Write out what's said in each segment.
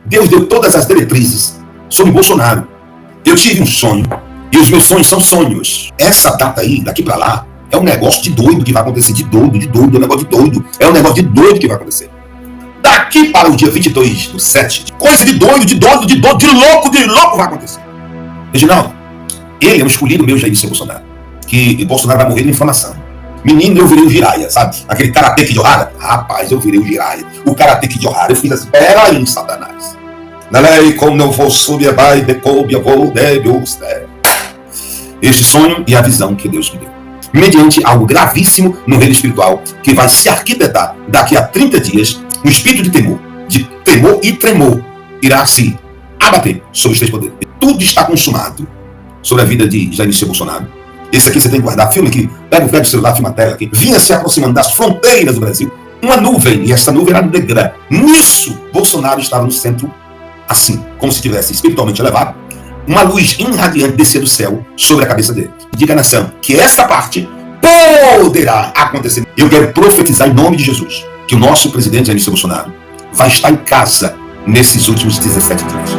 Deus deu todas as diretrizes sobre Bolsonaro. Eu tive um sonho, e os meus sonhos são sonhos. Essa data aí, daqui para lá, é um negócio de doido que vai acontecer, de doido, é um negócio de doido. É um negócio de doido que vai acontecer. Daqui para o dia 22/7, coisa de doido, de louco vai acontecer. Reginaldo, ele é um escolhido meu, Jair Bolsonaro, que Bolsonaro vai morrer de inflamação. Menino, eu virei o Jiraiya, sabe? Aquele Karate Kid Ohara. Rapaz, eu virei o Jiraiya. O Karate Kid Ohara, eu fiz assim, peraí, Satanás. Nalei, como não vou subir, vai, decoube, eu vou, deve, este sonho e a visão que Deus me deu, mediante algo gravíssimo no reino espiritual, que vai se arquitetar daqui a 30 dias, um espírito de temor e tremor, irá se abater sobre os três poderes. Tudo está consumado sobre a vida de Jair Bolsonaro. Esse aqui você tem que guardar, filme aqui, pega o celular, filma a tela aqui. Vinha se aproximando das fronteiras do Brasil uma nuvem, e essa nuvem era negra. Nisso, Bolsonaro estava no centro, assim, como se tivesse espiritualmente elevado, uma luz irradiante descer do céu sobre a cabeça dele. Diga à nação que essa parte poderá acontecer. Eu quero profetizar em nome de Jesus que o nosso presidente Jair Bolsonaro vai estar em casa nesses últimos 17 dias.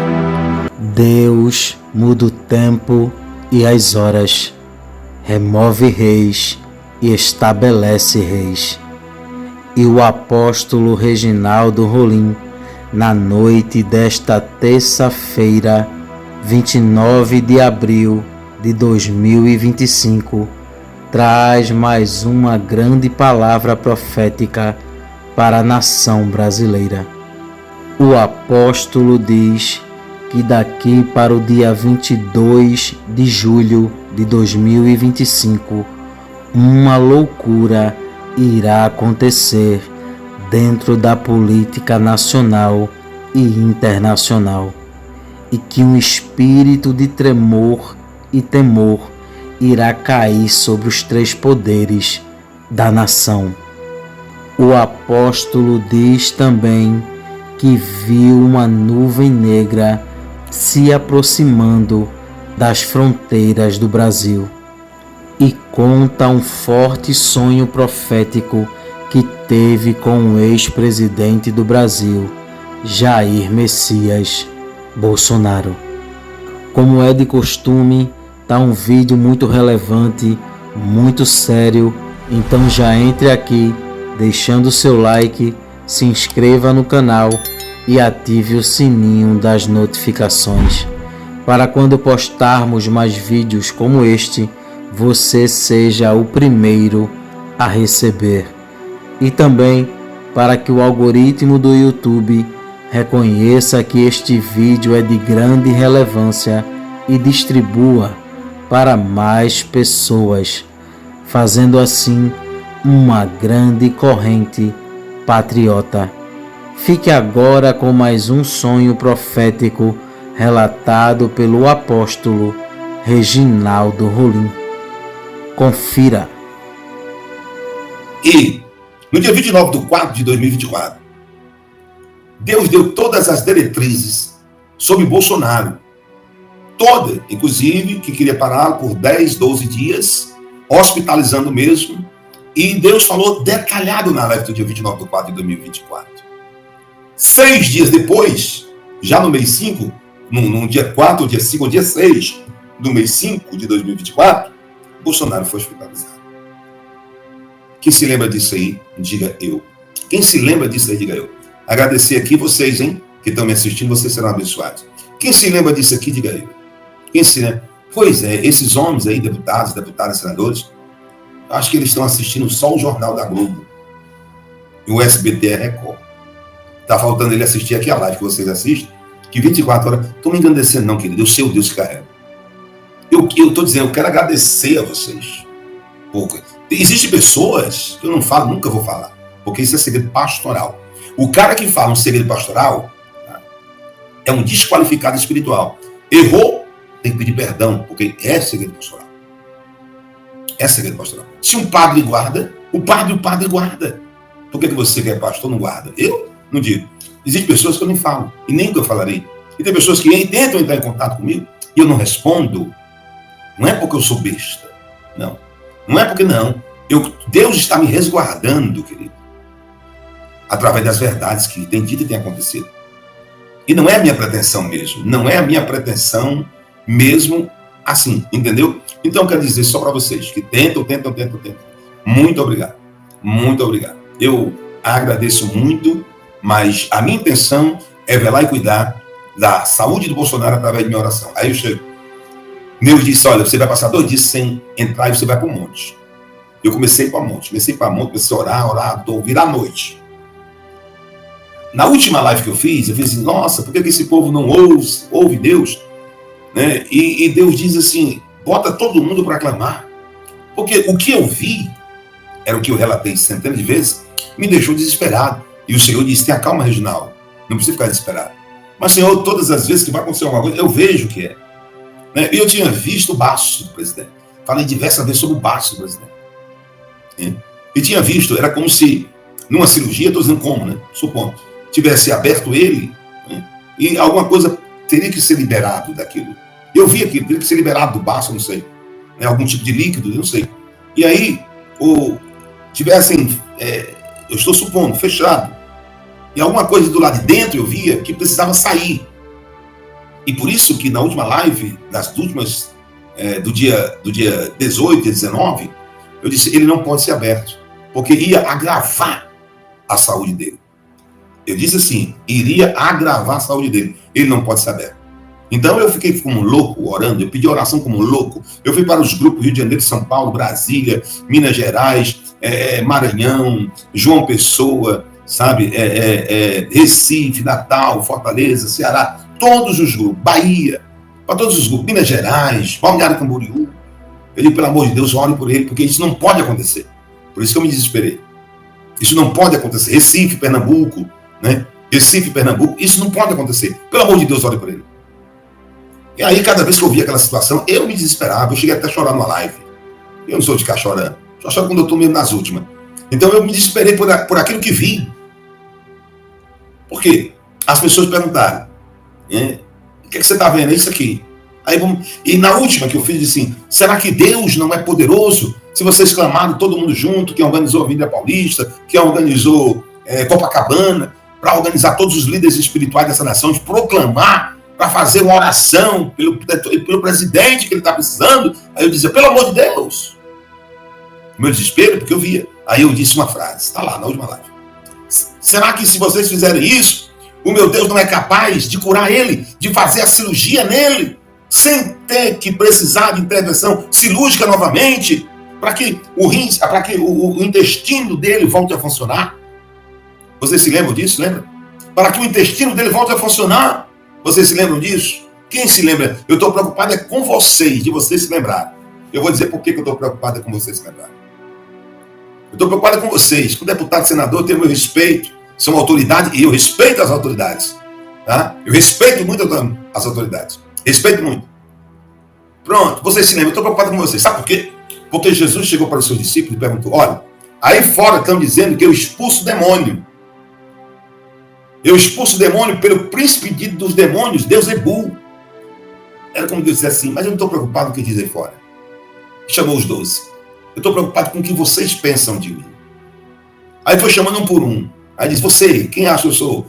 Deus muda o tempo e as horas, remove reis e estabelece reis. E o apóstolo Reginaldo Rolim, na noite desta terça-feira, 29 de abril de 2025, traz mais uma grande palavra profética para a nação brasileira. O apóstolo diz que daqui para o dia 22 de julho de 2025, uma loucura irá acontecer dentro da política nacional e internacional, e que um espírito de tremor e temor irá cair sobre os três poderes da nação. O apóstolo diz também que viu uma nuvem negra se aproximando das fronteiras do Brasil e conta um forte sonho profético que teve com o ex-presidente do Brasil, Jair Messias Bolsonaro. Como é de costume, tá um vídeo muito relevante, muito sério, então já entre aqui, deixando o seu like, se inscreva no canal e ative o sininho das notificações, para quando postarmos mais vídeos como este, você seja o primeiro a receber. E também para que o algoritmo do YouTube reconheça que este vídeo é de grande relevância e distribua para mais pessoas, fazendo assim uma grande corrente patriota. Fique agora com mais um sonho profético relatado pelo apóstolo Reginaldo Rolim. Confira. E no dia 29/4/2024, Deus deu todas as diretrizes sobre Bolsonaro. Toda, inclusive, que queria parar por 10, 12 dias, hospitalizando mesmo. E Deus falou detalhado na live do dia 29/4/2024. 6 dias depois, já no mês 5, no dia 4, dia 5, dia 6 do mês 5 de 2024, Bolsonaro foi hospitalizado. Quem se lembra disso aí, diga eu. Quem se lembra disso aí, diga eu. Agradecer aqui vocês, hein, que estão me assistindo, vocês serão abençoados. Quem se lembra disso aqui, diga eu. Quem se lembra? Pois é, esses homens aí, deputados, senadores, acho que eles estão assistindo só o Jornal da Globo. E o SBT é Record. Tá faltando ele assistir aqui a live que vocês assistem, que 24 horas... Estou me engrandecendo não, querido. Eu sei o Deus que carrega. Eu estou dizendo, eu quero agradecer a vocês. Porque existem pessoas que eu não falo, nunca vou falar. Porque isso é segredo pastoral. O cara que fala um segredo pastoral, tá, é um desqualificado espiritual. Errou, tem que pedir perdão, porque é segredo pastoral. É segredo pastoral. Se um padre guarda, o padre guarda. Por que você que é pastor não guarda? Eu não digo. Existem pessoas que eu nem falo, e nem que eu falarei. E tem pessoas que tentam entrar em contato comigo, e eu não respondo. Não é porque eu sou besta. Não. Não é porque não. Deus está me resguardando, querido. Através das verdades que tem dito e tem acontecido. E não é a minha pretensão mesmo. Não é a minha pretensão mesmo assim, entendeu? Então, quero dizer só para vocês que tentam. Muito obrigado. Muito obrigado. Eu agradeço muito, mas a minha intenção é velar e cuidar da saúde do Bolsonaro através de minha oração. Aí eu chego. Deus disse, olha, você vai passar 2 dias sem entrar e você vai para o monte. Eu comecei para o monte, comecei a orar, virar à noite. Na última live que eu fiz assim, nossa, por que esse povo não ouve Deus? Né? E Deus diz assim, bota todo mundo para clamar. Porque o que eu vi, era o que eu relatei centenas de vezes, me deixou desesperado. E o Senhor disse, tenha calma, Reginaldo, não precisa ficar desesperado. Mas, Senhor, todas as vezes que vai acontecer alguma coisa, eu vejo o que é. Né? Eu tinha visto o baço do presidente. Falei diversas vezes sobre o baço do presidente. E tinha visto, era como se, numa cirurgia, estou dizendo como, né? Supondo, tivesse aberto ele, né? E alguma coisa teria que ser liberado daquilo. Eu vi aquilo, teria que ser liberado do baço, não sei. Né? Algum tipo de líquido, não sei. E aí, tivessem, eu estou supondo, fechado. E alguma coisa do lado de dentro eu via que precisava sair. E por isso que na última live, das últimas, do dia 18 e 19, eu disse, ele não pode ser aberto, porque ia agravar a saúde dele. Eu disse assim, iria agravar a saúde dele. Ele não pode ser aberto. Então eu fiquei como louco orando, eu pedi oração como louco. Eu fui para os grupos Rio de Janeiro, São Paulo, Brasília, Minas Gerais, Maranhão, João Pessoa, sabe, Recife, Natal, Fortaleza, Ceará, todos os grupos, Bahia, para todos os grupos, Minas Gerais, Balneário Camboriú. Eu digo, pelo amor de Deus, ore por ele, porque isso não pode acontecer. Por isso que eu me desesperei. Isso não pode acontecer. Recife, Pernambuco, né? Recife, Pernambuco, isso não pode acontecer. Pelo amor de Deus, ore por ele. E aí, cada vez que eu via aquela situação, eu me desesperava. Eu cheguei até a chorar numa live. Eu não sou de ficar chorando. Só choro quando eu estou mesmo nas últimas. Então, eu me desesperei por aquilo que vi. Por quê? As pessoas perguntaram, o que você está vendo? É isso aqui. E na última que eu fiz, assim, será que Deus não é poderoso? Se vocês clamaram todo mundo junto, quem organizou a Avenida Paulista, quem organizou Copacabana, para organizar todos os líderes espirituais dessa nação, de proclamar, para fazer uma oração pelo presidente que ele está precisando. Aí eu dizia, pelo amor de Deus. Meu desespero, porque eu via. Aí eu disse uma frase, está lá na última live. Será que se vocês fizerem isso, o meu Deus não é capaz de curar ele, de fazer a cirurgia nele, sem ter que precisar de intervenção cirúrgica novamente, para que o intestino dele volte a funcionar? Vocês se lembram disso? Lembra? Para que o intestino dele volte a funcionar. Vocês se lembram disso? Quem se lembra? Eu estou preocupado com vocês, de vocês se lembrarem. Eu vou dizer por que eu estou preocupado com vocês se lembrarem. Eu estou preocupado com vocês. Com o deputado, senador, tem o meu respeito. São autoridades e eu respeito as autoridades. Tá? Eu respeito muito as autoridades. Respeito muito. Pronto, vocês se lembram, eu estou preocupado com vocês. Sabe por quê? Porque Jesus chegou para os seus discípulos e perguntou, olha, aí fora estão dizendo que eu expulso o demônio. Eu expulso o demônio pelo príncipe dos demônios, Beuzebu. Era como Deus disse assim, mas eu não estou preocupado com o que diz aí fora. Chamou os 12. Eu estou preocupado com o que vocês pensam de mim. Aí foi chamando um por um. Aí disse, você, quem acha que eu sou?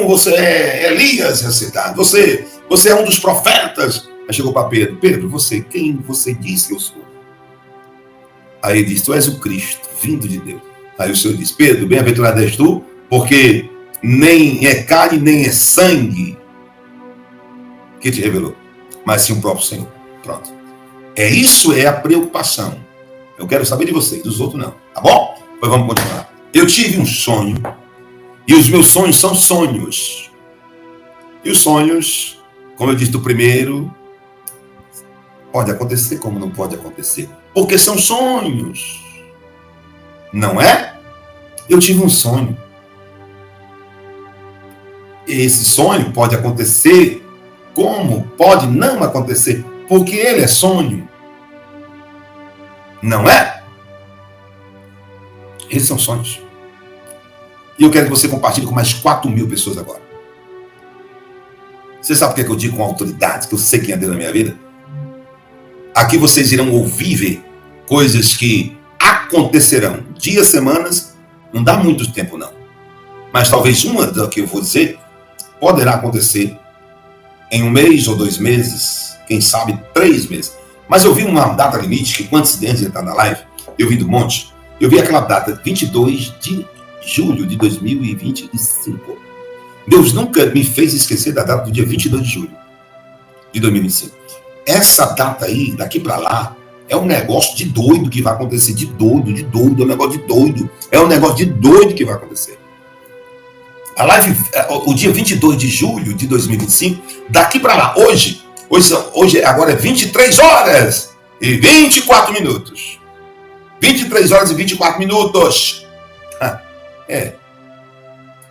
Você é Elias ressuscitado. Você é um dos profetas. Aí chegou para Pedro. Pedro, você, quem você disse que eu sou? Aí ele disse, tu és o Cristo, vindo de Deus. Aí o Senhor disse, Pedro, bem-aventurado és tu, porque nem é carne, nem é sangue que te revelou, mas sim o próprio Senhor. Pronto. Isso é a preocupação. Eu quero saber de vocês, dos outros não. Tá bom? Pois vamos continuar. Eu tive um sonho, e os meus sonhos são sonhos. E os sonhos, como eu disse do primeiro, pode acontecer como não pode acontecer. Porque são sonhos. Não é? Eu tive um sonho. Esse sonho pode acontecer como pode não acontecer. Porque ele é sonho. Não é? Esses são sonhos. E eu quero que você compartilhe com mais 4.000 pessoas agora. Você sabe o que é que eu digo com autoridade, que eu sei quem é Deus na minha vida? Aqui vocês irão ouvir e ver coisas que acontecerão dias, semanas, não dá muito tempo não. Mas talvez uma da que eu vou dizer poderá acontecer em 1 mês ou 2 meses, quem sabe 3 meses. Mas eu vi uma data limite, que quantos antes de entrar na live, eu vi do monte, eu vi aquela data, 22 de julho de 2025. Deus nunca me fez esquecer da data do dia 22 de julho de 2025. Essa data aí, daqui para lá, é um negócio de doido que vai acontecer, de doido, é um negócio de doido, é um negócio de doido que vai acontecer. A live, o dia 22 de julho de 2025, daqui para lá, hoje agora é 23 horas e 24 minutos. 23 horas e 24 minutos.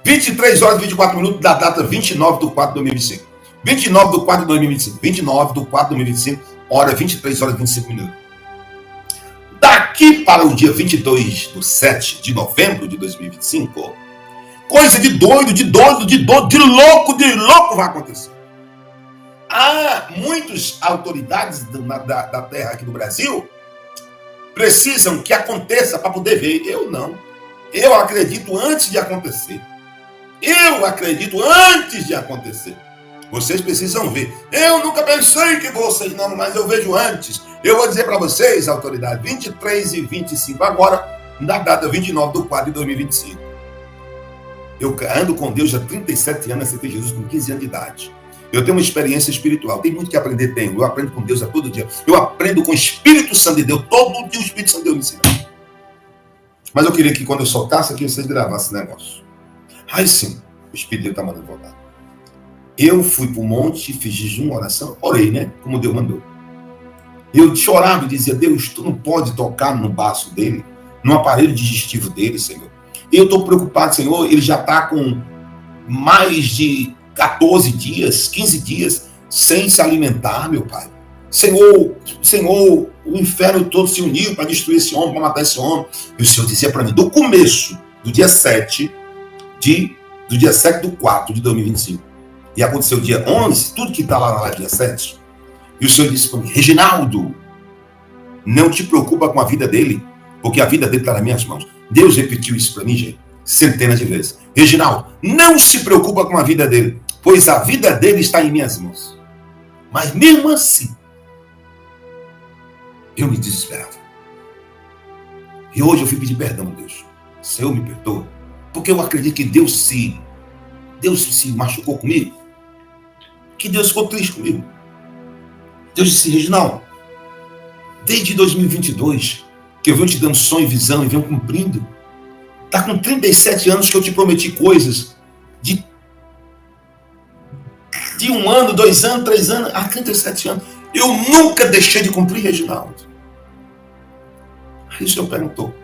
23 horas e 24 minutos da data 29 de 4 de 2025. 29 de 4 de 2025. 29 de 4 de 2025, hora 23 horas e 25 minutos. Daqui para o dia 22 de 7 de novembro de 2025, coisa de doido, de louco vai acontecer. Muitas autoridades da terra aqui no Brasil precisam que aconteça para poder ver. Eu não. Eu acredito antes de acontecer. Vocês precisam ver. Eu nunca pensei que vocês não, mas eu vejo antes. Eu vou dizer para vocês, autoridade, 23 e 25 agora, na data 29 de 4 de 2025. Eu ando com Deus há 37 anos, aceitei Jesus com 15 anos de idade. Eu tenho uma experiência espiritual. Tem muito que aprender, tenho. Eu aprendo com Deus a todo dia. Eu aprendo com o Espírito Santo de Deus. Todo dia o Espírito Santo de Deus me ensina. Mas eu queria que quando eu soltasse aqui, vocês gravassem esse negócio. Aí sim, o Espírito de Deus está mandando voltar. Eu fui para o monte, fiz jejum, oração, orei, né? Como Deus mandou. Eu chorava e dizia, Deus, tu não pode tocar no baço dele, no aparelho digestivo dele, Senhor. Eu estou preocupado, Senhor, ele já está com mais de 14 dias, 15 dias, sem se alimentar, meu Pai. Senhor, o inferno todo se uniu para destruir esse homem, para matar esse homem. E o Senhor dizia para mim, do começo, do dia 7 do 4 de 2025, e aconteceu dia 11, tudo que está lá na live dia 7, e o Senhor disse para mim, Reginaldo, não te preocupa com a vida dele, porque a vida dele está nas minhas mãos. Deus repetiu isso para mim, gente, centenas de vezes. Reginaldo, não se preocupa com a vida dele, pois a vida dele está em minhas mãos. Mas mesmo assim, eu me desesperava. E hoje eu fui pedir perdão a Deus. Senhor, me perdoa, porque eu acredito que Deus se machucou comigo, que Deus ficou triste comigo. Deus disse, Reginaldo, desde 2022, que eu venho te dando sonho e visão e venho cumprindo, está com 37 anos que eu te prometi coisas de 1 ano, 2 anos, 3 anos, há 37 anos. Eu nunca deixei de cumprir, Reginaldo. Aí o Senhor perguntou,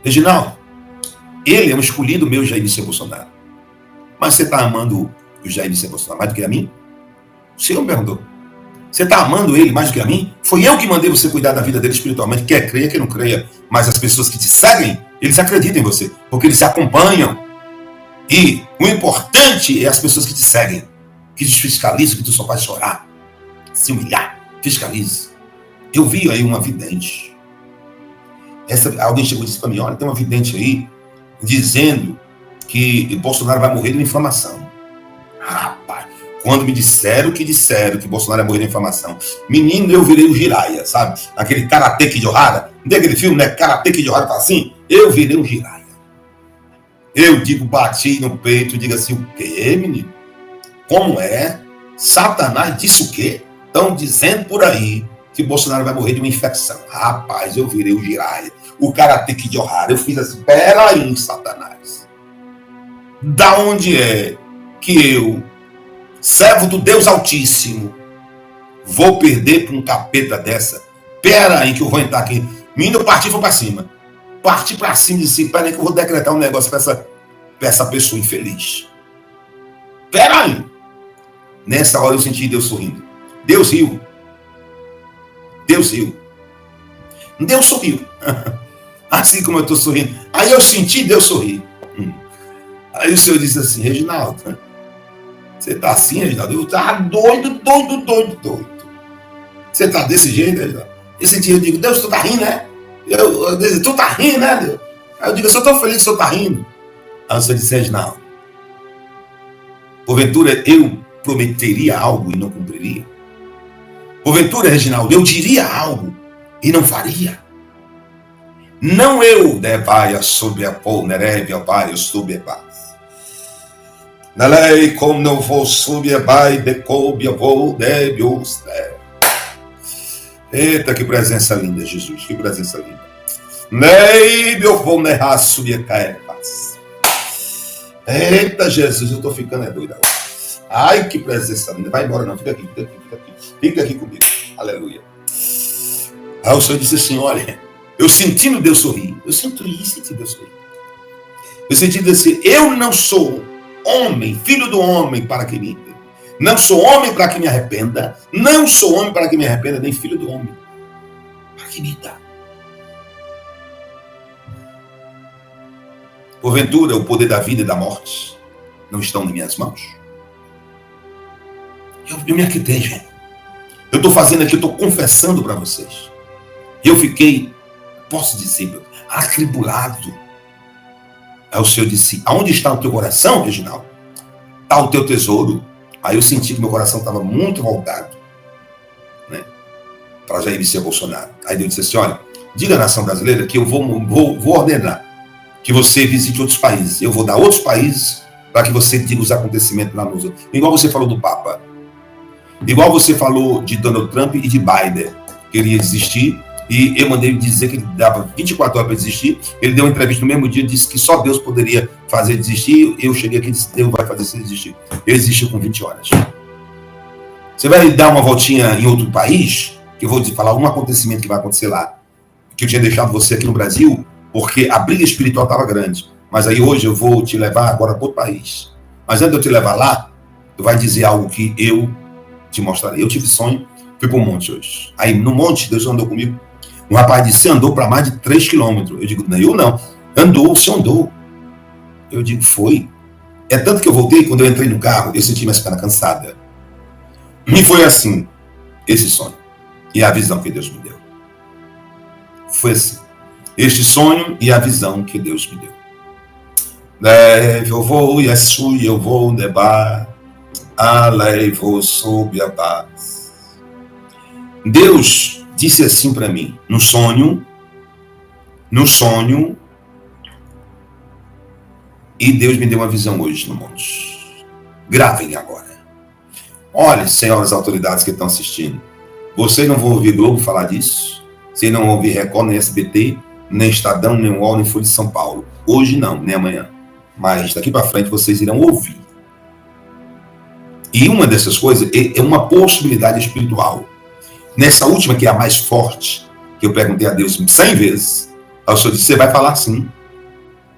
Reginaldo, ele é um escolhido meu, Jair Messias Bolsonaro. Mas você está amando o Jair Messias Bolsonaro mais do que a mim? O Senhor me perguntou. Você está amando ele mais do que a mim? Foi eu que mandei você cuidar da vida dele espiritualmente, quer creia, quer não creia. Mas as pessoas que te seguem, eles acreditam em você, porque eles se acompanham. E o importante é as pessoas que te seguem, que te fiscalizam, que tu só faz chorar, se humilhar, fiscaliza. Eu vi aí uma vidente. Alguém chegou e disse para mim, olha, tem uma vidente aí, dizendo que Bolsonaro vai morrer de uma inflamação. Rapaz, quando me disseram que Bolsonaro ia morrer de inflamação, menino, eu virei o Jiraiya, sabe? Aquele Karate Kid Ohara, não tem aquele filme, né? Karate Kid Ohara, tá assim? Eu virei o Jiraiya. Eu digo, bati no peito, digo assim, o quê, menino? Como é? Satanás disse o quê? Estão dizendo por aí que Bolsonaro vai morrer de uma infecção. Rapaz, eu virei o Jiraiya, o Karate Kid Ohara. Eu fiz assim, peraí, Satanás. Da onde é que eu, servo do Deus Altíssimo, vou perder para um capeta dessa? Peraí que eu vou entrar aqui. Menino, eu parti e vou para cima. Parti para cima e disse, peraí que eu vou decretar um negócio para essa pessoa infeliz. Peraí. Nessa hora eu senti Deus sorrindo. Deus riu. Deus riu. Deus sorriu. Assim como eu estou sorrindo. Aí eu senti Deus sorrir. Aí o Senhor disse assim, Reginaldo, você está assim, Reginaldo? Eu estava doido. Você está desse jeito, Reginaldo? Eu digo, Deus, tu está rindo, né? Tu está rindo, né, Deus? Aí eu digo, eu sou tão feliz que o Senhor está rindo. Aí o Senhor disse, Reginaldo, Porventura eu prometeria algo e não cumpriria? Porventura, Reginaldo, eu diria algo e não faria? Não eu devaia sobre a pol, nereve ao pai, sobre a paz. Na lei, como não vou sobre a pai, decoube a vou, deve os. Eita, que presença linda, Jesus, que presença linda. Nei, meu vou nerrar subir a cair. Eita, Jesus, eu tô ficando doido agora. Ai, que presença linda. Vai embora não, fica aqui. Fica aqui comigo. Aleluia. Aí o Senhor disse assim, olha, eu sentindo Deus sorrir. Eu sinto isso, senti Deus sorrir. Eu senti assim, eu não sou homem, filho do homem para que me... Não sou homem para que me arrependa. Não sou homem para que me arrependa, nem filho do homem para que me dá. Porventura, o poder da vida e da morte não estão nas minhas mãos? Eu me aquietei, gente. Eu estou fazendo aqui, eu estou confessando para vocês. Eu fiquei, posso dizer, atribulado. Aí o Senhor disse, aonde está o teu coração, Reginaldo? Está o teu tesouro. Aí eu senti que meu coração estava muito voltado, né, para Jair Messias Bolsonaro. Aí Deus disse assim, olha, diga à nação brasileira que eu vou ordenar que você visite outros países. Eu vou dar outros países para que você diga os acontecimentos lá nos outros. Igual você falou do Papa. Igual você falou de Donald Trump e de Biden, que ele ia desistir, e eu mandei dizer que ele dava 24 horas para desistir. Ele deu uma entrevista no mesmo dia, disse que só Deus poderia fazer desistir. Eu cheguei aqui e disse, Deus vai fazer você desistir. Ele desistiu com 20 horas. Você vai dar uma voltinha em outro país, que eu vou te falar um acontecimento que vai acontecer lá, que eu tinha deixado você aqui no Brasil, porque a briga espiritual estava grande. Mas aí hoje eu vou te levar agora para outro país. Mas antes de eu te levar lá, tu vai dizer algo que eu te mostrarei. Eu tive sonho, fui para um monte hoje. Aí no monte, Deus andou comigo. Um rapaz disse, você andou para mais de 3 quilômetros. Eu digo, não, eu não. Andou, o senhor andou. Eu digo, foi. É tanto que eu voltei, quando eu entrei no carro, eu senti minha perna cansada. E foi assim, esse sonho. E a visão que Deus me deu. Foi assim. Este sonho e a visão que Deus me deu. Leve, eu vou, Yeshua, eu vou nebar. Leve, sob a paz. Deus disse assim para mim, no sonho, e Deus me deu uma visão hoje no monte. Gravem agora. Olha, senhoras autoridades que estão assistindo, vocês não vão ouvir Globo falar disso, vocês não vão ouvir Record, nem SBT, nem Estadão, nem UOL, nem Folha de São Paulo. Hoje não, nem amanhã. Mas daqui para frente vocês irão ouvir. E uma dessas coisas é uma possibilidade espiritual. Nessa última, que é a mais forte, que eu perguntei a Deus 100 vezes, o Senhor disse, você vai falar sim.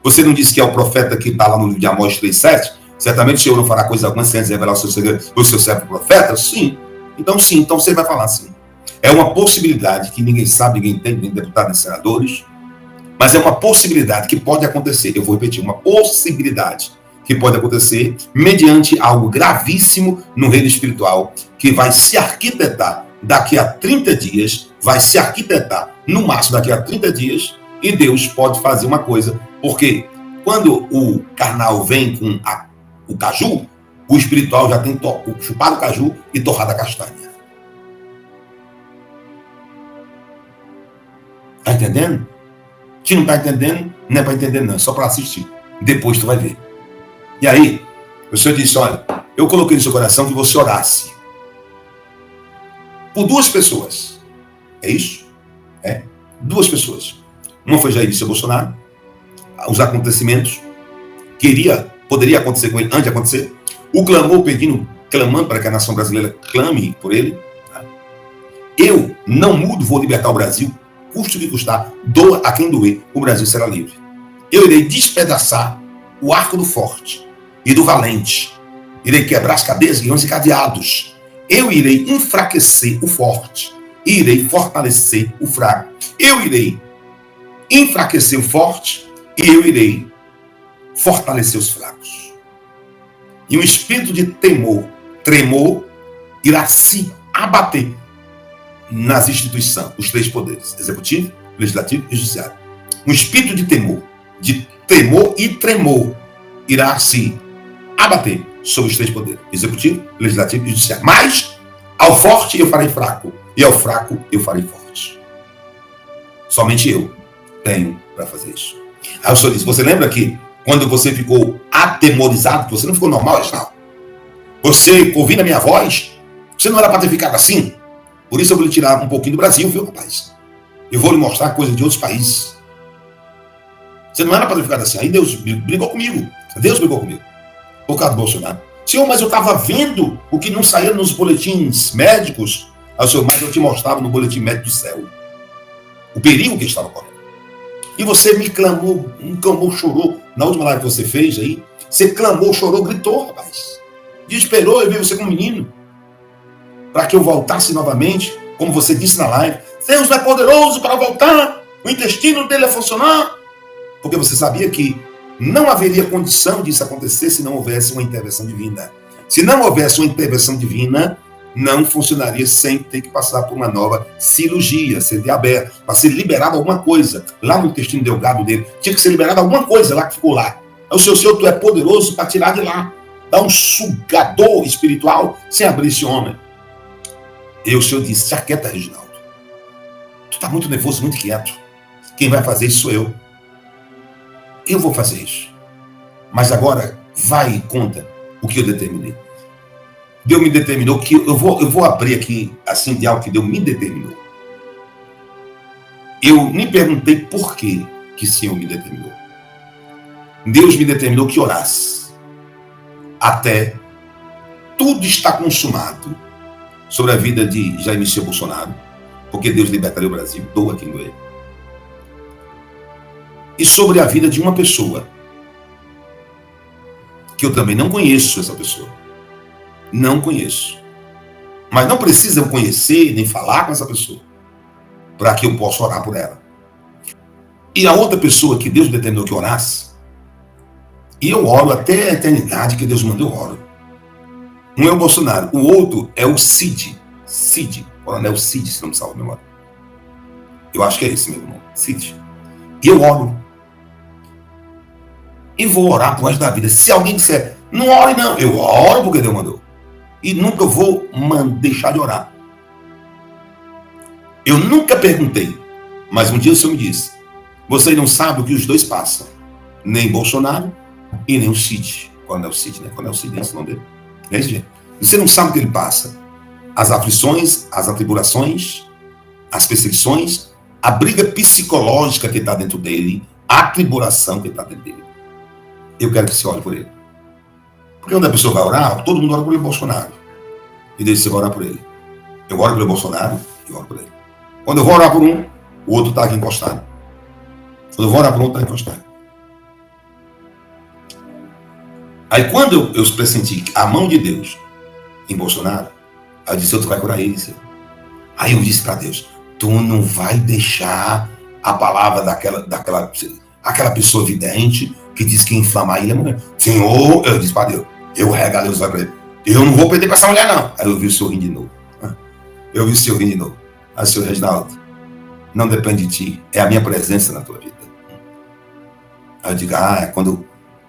Você não disse que é o profeta que está lá no livro de Amós 3,7? Certamente o Senhor não fará coisa alguma sem revelar o seu segredo, o seu servo profeta? Sim. Então você vai falar sim. É uma possibilidade que ninguém sabe, ninguém tem, nem deputados, nem senadores, mas é uma possibilidade que pode acontecer. Eu vou repetir, uma possibilidade que pode acontecer mediante algo gravíssimo no reino espiritual, que vai se arquitetar daqui a 30 dias, vai se arquitetar no máximo daqui a 30 dias, e Deus pode fazer uma coisa, porque quando o carnal vem com o caju, o espiritual já tem chupado o caju e torrado a castanha. Tá entendendo? Se não tá entendendo, não é para entender não, é só para assistir. Depois tu vai ver. E aí, o Senhor disse, olha, eu coloquei no seu coração que você orasse por 2 pessoas. É isso? É. 2 pessoas. Uma foi Jair Messias Bolsonaro. Os acontecimentos poderia acontecer com ele antes de acontecer. O clamor clamando para que a nação brasileira clame por ele. Eu não mudo, vou libertar o Brasil, custe o que custar, doa a quem doer, o Brasil será livre. Eu irei despedaçar o arco do forte e do valente. Irei quebrar as cadeias, guiões e cadeados. Eu irei enfraquecer o forte e irei fortalecer o fraco. Eu irei enfraquecer o forte e eu irei fortalecer os fracos. E um espírito de tremor, irá se abater nas instituições, os 3 poderes, executivo, legislativo e judiciário. Um espírito de temor e tremor, irá se abater sobre os três poderes: executivo, legislativo e judiciário. Mas ao forte eu farei fraco, e ao fraco eu farei forte. Somente eu tenho para fazer isso. Aí o senhor disse: você lembra que quando você ficou atemorizado, que você não ficou normal, Reginaldo? Você ouvindo a minha voz, você não era para ter ficado assim? Por isso eu vou lhe tirar um pouquinho do Brasil, viu, rapaz? Eu vou lhe mostrar coisas de outros países. Você não era para ter ficado assim. Aí Deus brigou comigo. Deus brigou comigo. Por causa do Bolsonaro. Senhor, mas eu estava vendo o que não saía nos boletins médicos. Aí o senhor, mas eu te mostrava no boletim médico do céu o perigo que estava correndo. E você me clamou, chorou. Na última live que você fez aí, você clamou, chorou, gritou, rapaz. Desesperou, eu vi você como menino. Para que eu voltasse novamente, como você disse na live. Deus é poderoso para voltar. O intestino dele é funcionar. Porque você sabia que não haveria condição disso acontecer se não houvesse uma intervenção divina. Se não houvesse uma intervenção divina, não funcionaria sem ter que passar por uma nova cirurgia, ser aberta, para ser liberada alguma coisa lá no intestino delgado dele. Tinha que ser liberada alguma coisa lá que ficou lá. O Senhor, tu é poderoso para tirar de lá. Dar um sugador espiritual sem abrir esse homem. E o Senhor disse: se aquieta, Reginaldo. Tu está muito nervoso, muito quieto. Quem vai fazer isso sou eu. Eu vou fazer isso. Mas agora, vai e conta o que eu determinei. Deus me determinou que eu vou abrir aqui, assim, de algo que Deus me determinou. Eu me perguntei por que o Senhor me determinou. Deus me determinou que orasse até tudo está consumado sobre a vida de Jair Messias Bolsonaro, porque Deus libertaria o Brasil, doa quem doer. E sobre a vida de uma pessoa, que eu também não conheço essa pessoa. Não conheço. Mas não precisa eu conhecer, nem falar com essa pessoa, para que eu possa orar por ela. E a outra pessoa que Deus determinou que orasse, e eu oro até a eternidade que Deus mandou, eu oro. Um é o Bolsonaro, o outro é o Cid, Coronel Cid, se não me salva a memória. Eu acho que é esse mesmo nome, Cid. E eu oro. E vou orar pro resto da vida. Se alguém disser, não ore não, eu oro porque Deus mandou. E nunca vou deixar de orar. Eu nunca perguntei, mas um dia o Senhor me disse: vocês não sabem o que os dois passam. Nem Bolsonaro e nem o Cid. Coronel Cid, né? Coronel Cid, é esse nome dele. É isso, gente. Você não sabe o que ele passa. As aflições, as atribulações, as perseguições, a briga psicológica que está dentro dele, a tribulação que está dentro dele. Eu quero que você ore por ele. Porque quando a pessoa vai orar, todo mundo ora por ele, Bolsonaro. E Deus, você vai orar por ele. Eu oro pelo Bolsonaro e oro por ele. Quando eu vou orar por um, o outro está aqui encostado. Quando eu vou orar por um, está encostado. Aí quando eu pressenti a mão de Deus em Bolsonaro, aí eu disse: tu vai curar ele, Senhor. Aí eu disse para Deus: tu não vai deixar a palavra daquela pessoa vidente que diz que inflamar ele é mulher. Senhor, eu disse para Deus, eu regalei os olhos para ele: eu não vou perder para essa mulher, não. Aí eu vi o Senhor rindo de novo. Eu vi o Senhor rindo de novo. Aí, Senhor Reginaldo, não depende de ti, é a minha presença na tua vida. Aí eu digo: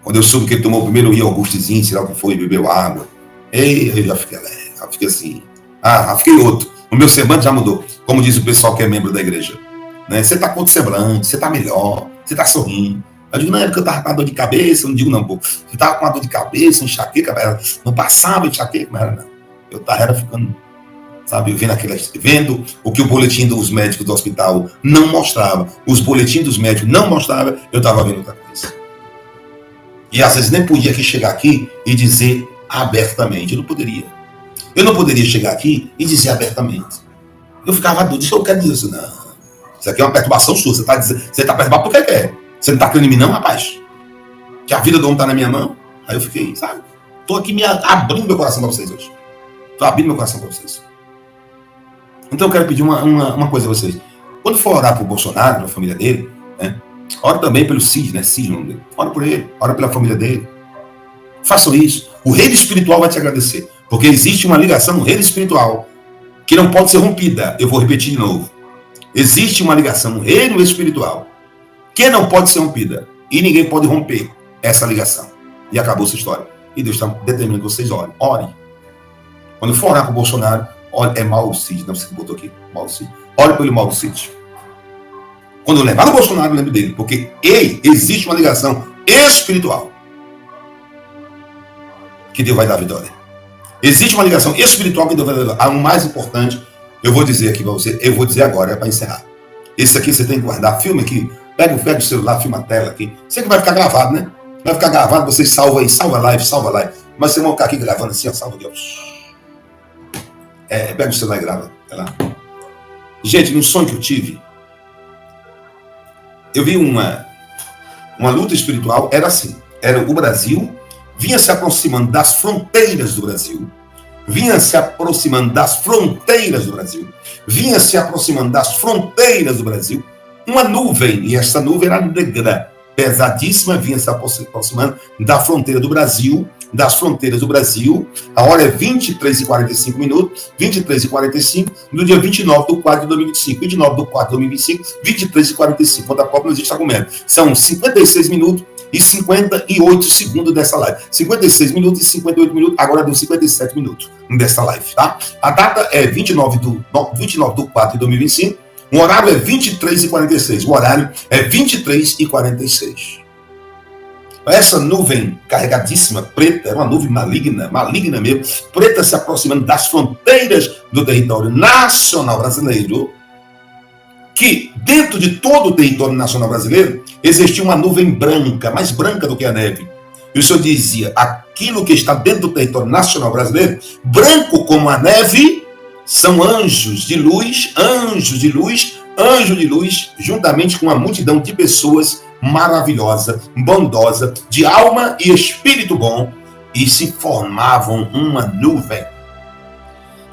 quando eu soube que ele tomou o primeiro iogurtezinho, sei lá o que foi, bebeu água, eu já fiquei alegre, já fiquei assim, já fiquei outro. O meu semblante já mudou, como diz o pessoal que é membro da igreja. Né? Você está com outro semblante, você está melhor, você está sorrindo. Eu digo: na época eu estava com a dor de cabeça, eu não digo não, pô. Eu estava com uma dor de cabeça, enxaqueca, não passava enxaqueca, mas era não. Eu estava ficando, sabe, vendo o que o boletim dos médicos do hospital não mostrava, os boletins dos médicos não mostravam, eu estava vendo outra coisa. E às vezes nem podia chegar aqui e dizer abertamente, eu não poderia chegar aqui e dizer abertamente. Eu ficava doido, isso eu quero dizer assim, não, isso aqui é uma perturbação sua, você está perturbado porque quer. Você não está crendo em mim não, rapaz? Que a vida do homem está na minha mão? Aí eu fiquei, sabe? Estou aqui abrindo meu coração para vocês hoje. Estou abrindo meu coração para vocês. Então eu quero pedir uma coisa a vocês. Quando for orar para o Bolsonaro, para a família dele, né? Ora também pelo Cid, né? Cid, o nome dele. Ora por ele, ora pela família dele. Façam isso. O reino espiritual vai te agradecer. Porque existe uma ligação no reino espiritual que não pode ser rompida. Eu vou repetir de novo. Existe uma ligação no reino espiritual que não pode ser rompida. E ninguém pode romper essa ligação. E acabou essa história. e Deus está determinando que vocês orem. Orem. Quando for orar com o Bolsonaro, ore, é Mauro Cid, não sei se botou aqui, Mauro Cid. Ore pelo Mauro Cid. Quando eu lembrar do Bolsonaro, eu lembro dele, porque existe uma ligação espiritual que Deus vai dar vitória. Existe uma ligação espiritual que Deus vai dar vitória. O mais importante, eu vou dizer aqui para você, eu vou dizer agora, é para encerrar. Esse aqui você tem que guardar, filme aqui, pega o celular, filma a tela aqui. Sei que vai ficar gravado, né? Vai ficar gravado, vocês salvam aí, salva a live. Mas vocês vão ficar aqui gravando assim, ó, salva Deus. Pega o celular e grava. Vai lá. Gente, num sonho que eu tive, eu vi uma luta espiritual, era assim, era o Brasil, vinha se aproximando das fronteiras do Brasil, vinha se aproximando das fronteiras do Brasil, vinha se aproximando das fronteiras do Brasil, uma nuvem, e essa nuvem era negra, pesadíssima, vinha se aproximando da fronteira do Brasil, das fronteiras do Brasil. A hora é 23h45, 23h45, no dia 29/4/2025, 29/4/2025, 23h45, quando a própria não existe argumento. São 56 minutos e 58 segundos dessa live. 56 minutos e 58 minutos, agora deu 57 minutos dessa live, tá? A data é 29/4/2025, o horário é 23h46, o horário é 23h46. Essa nuvem carregadíssima, preta, era uma nuvem maligna mesmo, preta se aproximando das fronteiras do território nacional brasileiro, que dentro de todo o território nacional brasileiro existia uma nuvem branca, mais branca do que a neve. E o Senhor dizia, aquilo que está dentro do território nacional brasileiro, branco como a neve, são anjos de luz, juntamente com uma multidão de pessoas maravilhosa, bondosa, de alma e espírito bom, e se formavam uma nuvem.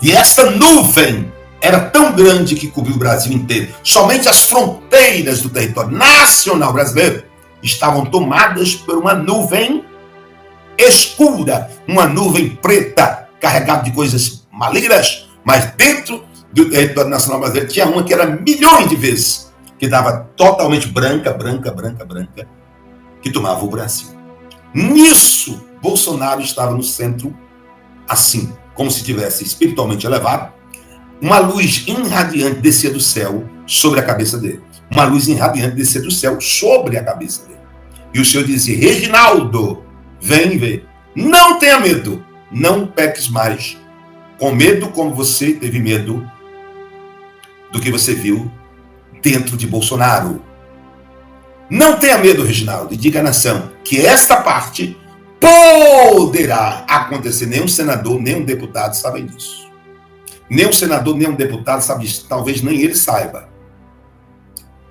E essa nuvem era tão grande que cobriu o Brasil inteiro. Somente as fronteiras do território nacional brasileiro estavam tomadas por uma nuvem escura, uma nuvem preta, carregada de coisas malignas, mas dentro do território nacional brasileiro tinha uma que era milhões de vezes, que dava totalmente branca, que tomava o Brasil. Nisso, Bolsonaro estava no centro, assim, como se tivesse espiritualmente elevado, uma luz irradiante descia do céu sobre a cabeça dele. Uma luz irradiante descia do céu sobre a cabeça dele. E o Senhor dizia, Reginaldo, vem ver. Não tenha medo, não peques mais. Com medo como você teve medo do que você viu dentro de Bolsonaro. Não tenha medo, Reginaldo, e diga à nação que esta parte poderá acontecer. Nenhum senador, nenhum deputado sabem disso. Nem um senador, nem um deputado sabe disso. Talvez nem ele saiba.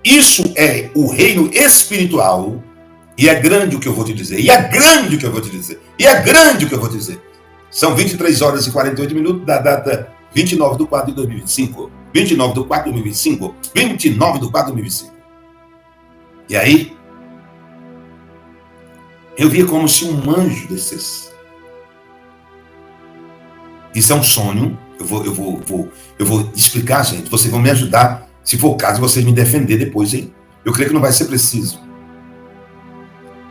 Isso é o reino espiritual. E é grande o que eu vou te dizer. São 23h48 da data 29/4/2025. 29/4/2025. E aí, eu via como se um anjo descesse. Isso é um sonho. Eu vou explicar, gente. Vocês vão me ajudar, se for o caso, vocês me defender depois, hein? Eu creio que não vai ser preciso.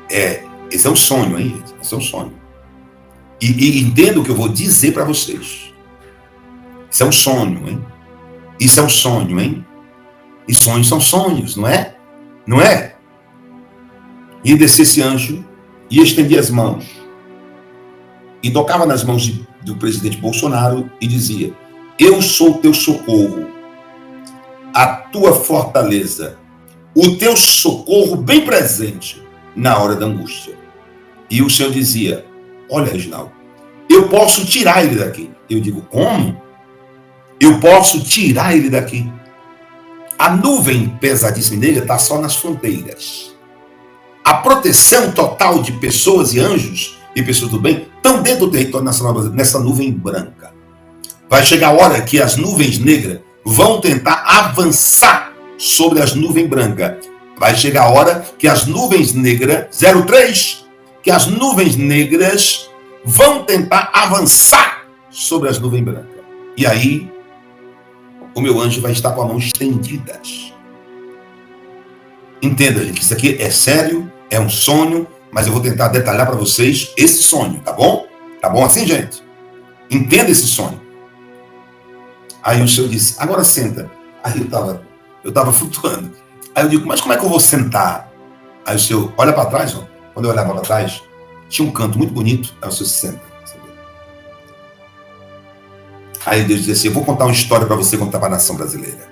Esse é um sonho, hein, gente? Esse é um sonho. E entenda o que eu vou dizer para vocês. Isso é um sonho, hein? E sonhos são sonhos, não é? Não é? E descia esse anjo e estendia as mãos. E tocava nas mãos do presidente Bolsonaro e dizia, eu sou o teu socorro, a tua fortaleza, o teu socorro bem presente na hora da angústia. E o Senhor dizia, olha, Reginaldo, eu posso tirar ele daqui. Eu digo, como? Eu posso tirar ele daqui. A nuvem pesadíssima negra está só nas fronteiras. A proteção total de pessoas e anjos e pessoas do bem estão dentro do território nacional brasileiro, nessa nuvem branca. Vai chegar a hora que as nuvens negras vão tentar avançar sobre as nuvens brancas. Vai chegar a hora que as nuvens negras, 03, que as nuvens negras vão tentar avançar sobre as nuvens brancas. E aí, o meu anjo vai estar com a mão estendida. Entenda, gente, que isso aqui é sério, é um sonho, mas eu vou tentar detalhar para vocês esse sonho, tá bom? Tá bom assim, gente? Entenda esse sonho. Aí o senhor disse, agora senta. Aí eu estava flutuando. Aí eu digo, mas como é que eu vou sentar? Aí o senhor olha para trás, ó. Quando eu olhava para trás, tinha um canto muito bonito. Aí o senhor se senta. Aí Deus disse assim, eu vou contar uma história para você contar para a nação brasileira.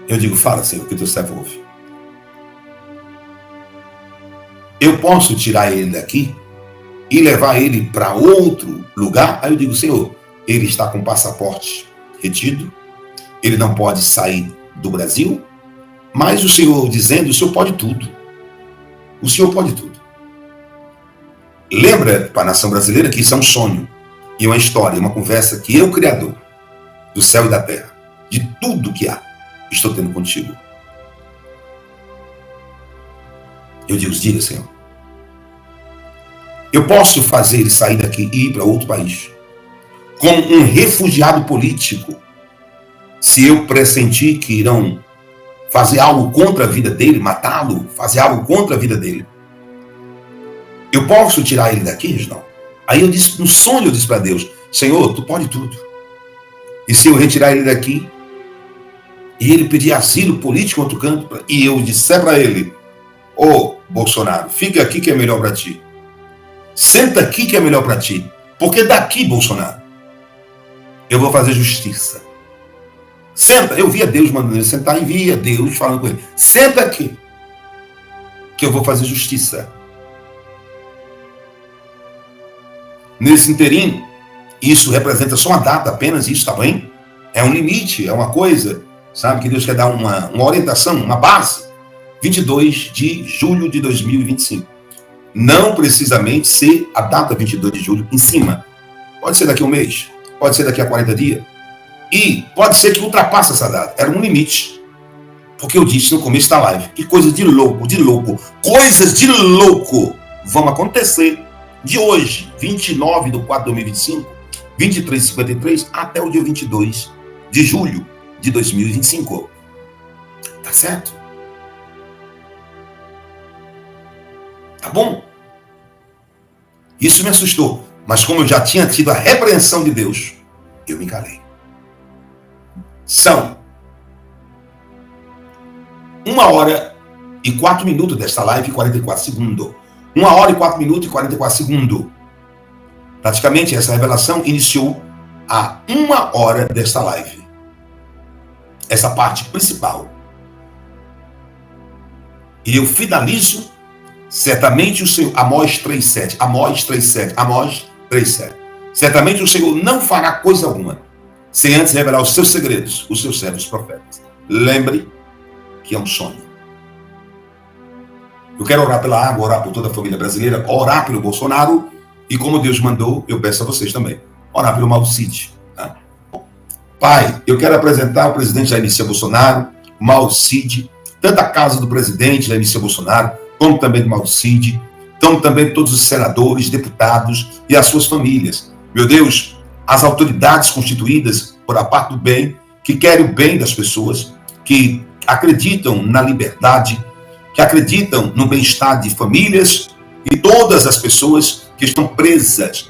Eu digo, fala, Senhor, que o teu servo ouve. Eu posso tirar ele daqui e levar ele para outro lugar? Aí eu digo, Senhor, ele está com passaporte retido, ele não pode sair do Brasil, mas o Senhor dizendo, o Senhor pode tudo. O Senhor pode tudo. Lembra para a nação brasileira que isso é um sonho e uma história, uma conversa que eu, Criador do céu e da terra, de tudo que há, estou tendo contigo. Eu digo, diga, Senhor. Eu posso fazer ele sair daqui e ir para outro país como um refugiado político, se eu pressentir que irão fazer algo contra a vida dele, matá-lo, fazer algo contra a vida dele. Eu posso tirar ele daqui, Reginaldo? Aí eu disse, no sonho eu disse para Deus, Senhor, tu pode tudo. E se eu retirar ele daqui, e ele pedir asilo político em outro canto, e eu disser para ele, ô Bolsonaro, fica aqui que é melhor para ti. Senta aqui que é melhor para ti. Porque daqui, Bolsonaro, eu vou fazer justiça. Senta, eu via Deus mandando ele sentar e via Deus falando com ele. Senta aqui, que eu vou fazer justiça. Nesse interim, isso representa só uma data, apenas isso, tá bem? É um limite, é uma coisa, sabe, que Deus quer dar uma orientação, uma base. 22 de julho de 2025. Não precisamente ser a data 22 de julho em cima. Pode ser daqui a um mês, pode ser daqui a 40 dias. E pode ser que ultrapasse essa data. Era um limite. Porque eu disse no começo da live, que coisa de louco, coisas de louco vão acontecer de hoje, 29 de 4 de 2025, 23h53, até o dia 22 de julho de 2025. Tá certo? Tá bom? Isso me assustou. Mas como eu já tinha tido a repreensão de Deus, eu me calei. São 1h04 desta live e 44 segundos. 1h04 e 44 segundos. Praticamente essa revelação iniciou a 1h desta live. Essa parte principal. E eu finalizo certamente o Senhor, Amós 3:7, Amós 3:7, Amós 3:7. Certamente o Senhor não fará coisa alguma sem antes revelar os seus segredos, os seus servos profetas. Lembre que é um sonho. Eu quero orar pela água, orar por toda a família brasileira, orar pelo Bolsonaro e como Deus mandou, eu peço a vocês também, orar pelo Malcide. Tá? Pai, eu quero apresentar o presidente Jair Messias Bolsonaro, o Malcide, tanto a casa do presidente Jair Messias Bolsonaro, como também do Malcide, como também todos os senadores, deputados e as suas famílias. Meu Deus, as autoridades constituídas por a parte do bem, que querem o bem das pessoas, que acreditam na liberdade, que acreditam no bem-estar de famílias e todas as pessoas que estão presas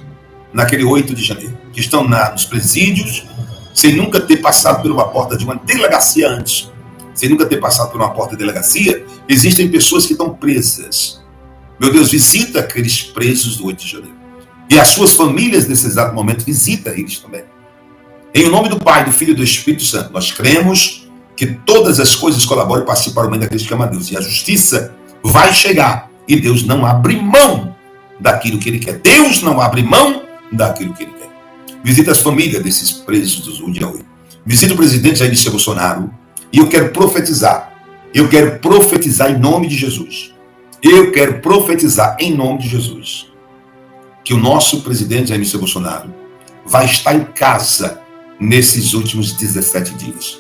naquele 8 de janeiro, que estão nos presídios, sem nunca ter passado por uma porta de uma delegacia antes, sem nunca ter passado por uma porta de delegacia, existem pessoas que estão presas. Meu Deus, visita aqueles presos do 8 de janeiro. E as suas famílias, nesse exato momento, visita eles também. Em nome do Pai, do Filho e do Espírito Santo, nós cremos que todas as coisas colaborem para o bem daqueles que amam a Deus. E a justiça vai chegar. E Deus não abre mão daquilo que Ele quer. Deus não abre mão daquilo que Ele quer. Visita as famílias desses presos do dia 8. Visita o presidente Jair Messias Bolsonaro. E eu quero profetizar. Eu quero profetizar em nome de Jesus. Eu quero profetizar em nome de Jesus. Que o nosso presidente Jair Messias Bolsonaro vai estar em casa nesses últimos 17 dias.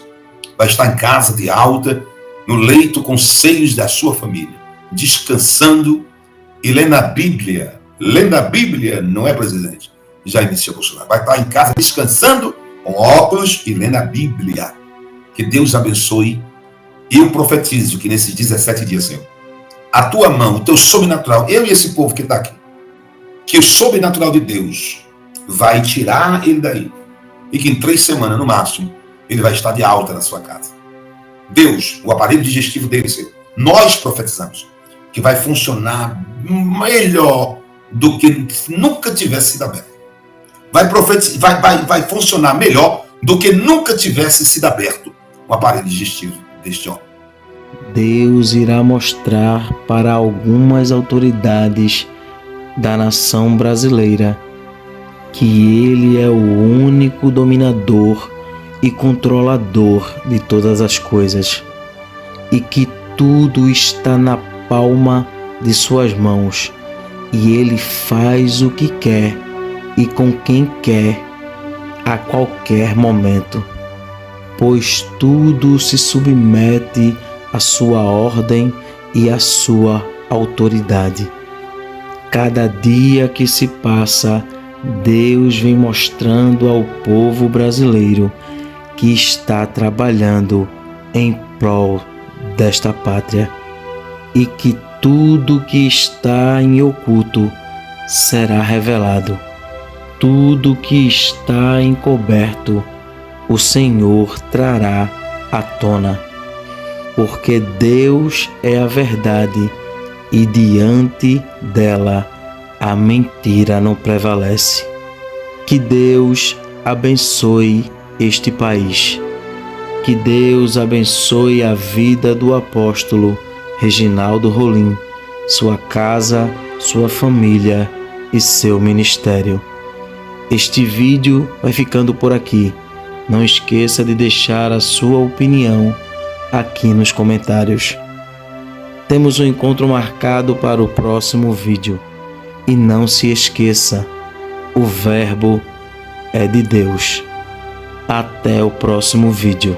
Vai estar em casa de alta, no leito com seios da sua família, descansando e lendo a Bíblia. Lendo a Bíblia, não é, presidente? Jair Messias Bolsonaro. Vai estar em casa descansando com óculos e lendo a Bíblia. Que Deus abençoe. E eu profetizo que nesses 17 dias, Senhor, a tua mão, o teu sobrenatural, eu e esse povo que está aqui, que o sobrenatural de Deus vai tirar ele daí. E que em 3 semanas, no máximo, ele vai estar de alta na sua casa. Deus, o aparelho digestivo dele, nós profetizamos, que vai funcionar melhor do que nunca tivesse sido aberto. Vai funcionar melhor do que nunca tivesse sido aberto o aparelho digestivo deste homem. Deus irá mostrar para algumas autoridades da nação brasileira que Ele é o único dominador e controlador de todas as coisas e que tudo está na palma de suas mãos e Ele faz o que quer e com quem quer a qualquer momento, pois tudo se submete à sua ordem e à sua autoridade. Cada dia que se passa, Deus vem mostrando ao povo brasileiro que está trabalhando em prol desta pátria e que tudo que está em oculto será revelado. Tudo que está encoberto, o Senhor trará à tona, porque Deus é a verdade e diante dela a mentira não prevalece. Que Deus abençoe este país. Que Deus abençoe a vida do apóstolo Reginaldo Rolim, sua casa, sua família e seu ministério. Este vídeo vai ficando por aqui. Não esqueça de deixar a sua opinião aqui nos comentários. Temos um encontro marcado para o próximo vídeo. E não se esqueça, o Verbo é de Deus. Até o próximo vídeo.